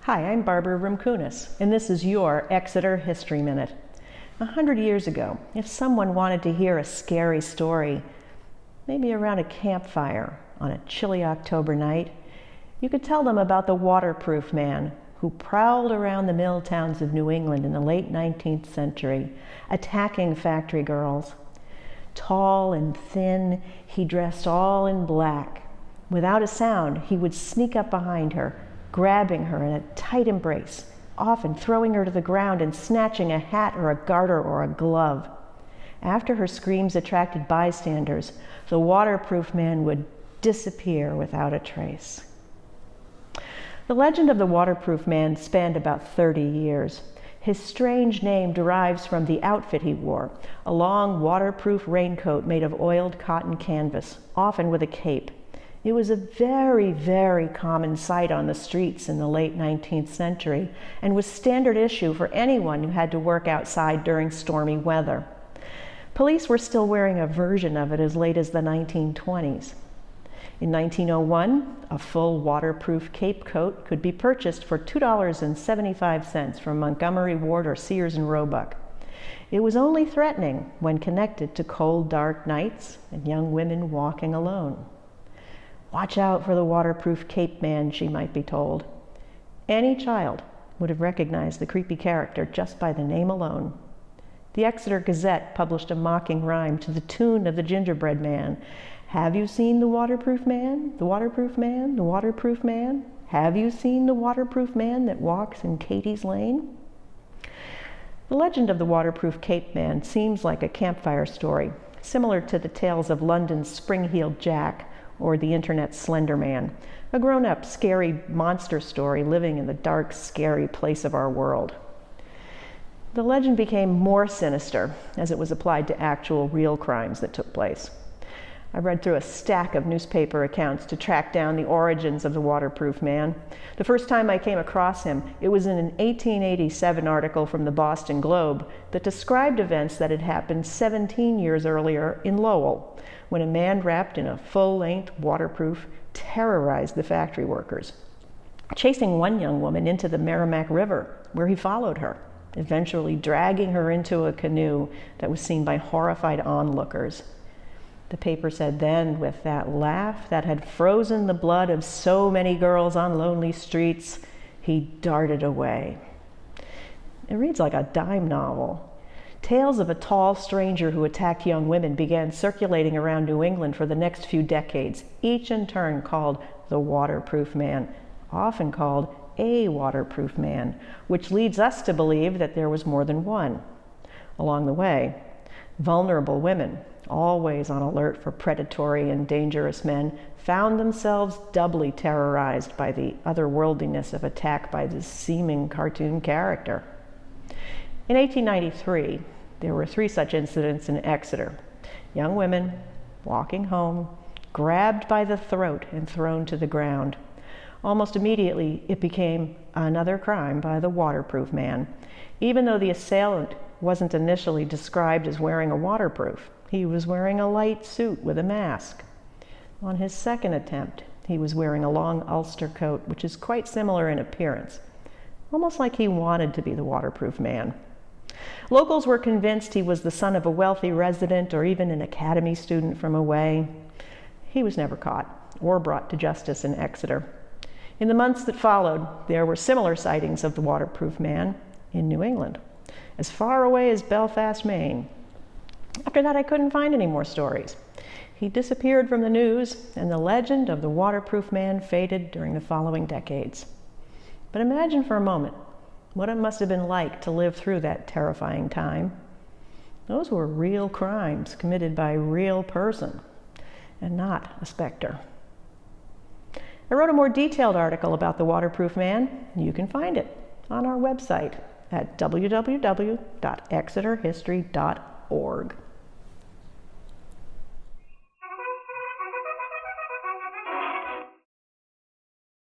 Hi, I'm Barbara Rimkunis, and this is your Exeter History Minute. 100 years ago, if someone wanted to hear a scary story, maybe around a campfire on a chilly October night, you could tell them about the waterproof man who prowled around the mill towns of New England in the late 19th century, attacking factory girls. Tall and thin, he dressed all in black. Without a sound, he would sneak up behind her, grabbing her in a tight embrace, often throwing her to the ground and snatching a hat or a garter or a glove. After her screams attracted bystanders, the waterproof man would disappear without a trace. The legend of the waterproof man spanned about 30 years. His strange name derives from the outfit he wore, a long waterproof raincoat made of oiled cotton canvas, often with a cape. It was a very, very common sight on the streets in the late 19th century and was standard issue for anyone who had to work outside during stormy weather. Police were still wearing a version of it as late as the 1920s. In 1901, a full waterproof cape coat could be purchased for $2.75 from Montgomery Ward or Sears and Roebuck. It was only threatening when connected to cold, dark nights and young women walking alone. Watch out for the waterproof cape man, she might be told. Any child would have recognized the creepy character just by the name alone. The Exeter Gazette published a mocking rhyme to the tune of the gingerbread man. Have you seen the waterproof man? The waterproof man? The waterproof man? Have you seen the waterproof man that walks in Katie's Lane? The legend of the waterproof cape man seems like a campfire story, similar to the tales of London's Spring-Heeled Jack or the internet's Slender Man, a grown-up, scary monster story living in the dark, scary place of our world. The legend became more sinister as it was applied to actual, real crimes that took place. I read through a stack of newspaper accounts to track down the origins of the waterproof man. The first time I came across him, it was in an 1887 article from the Boston Globe that described events that had happened 17 years earlier in Lowell, when a man wrapped in a full-length waterproof terrorized the factory workers, chasing one young woman into the Merrimack River, where he followed her, eventually dragging her into a canoe that was seen by horrified onlookers. The paper said then, with that laugh that had frozen the blood of so many girls on lonely streets, he darted away. It reads like a dime novel. Tales of a tall stranger who attacked young women began circulating around New England for the next few decades, each in turn called the waterproof man, often called a waterproof man, which leads us to believe that there was more than one. Along the way, vulnerable women, always on alert for predatory and dangerous men, found themselves doubly terrorized by the otherworldliness of attack by this seeming cartoon character. In 1893, there were 3 such incidents in Exeter. Young women, walking home, grabbed by the throat and thrown to the ground. Almost immediately, it became another crime by the waterproof man, even though the assailant wasn't initially described as wearing a waterproof. He was wearing a light suit with a mask. On his second attempt, he was wearing a long ulster coat, which is quite similar in appearance, almost like he wanted to be the waterproof man. Locals were convinced he was the son of a wealthy resident or even an academy student from away. He was never caught or brought to justice in Exeter. In the months that followed, there were similar sightings of the waterproof man in New England, as far away as Belfast, Maine. After that, I couldn't find any more stories. He disappeared from the news, and the legend of the waterproof man faded during the following decades. But imagine for a moment what it must have been like to live through that terrifying time. Those were real crimes committed by a real person, and not a specter. I wrote a more detailed article about the waterproof man. You can find it on our website at www.exeterhistory.org.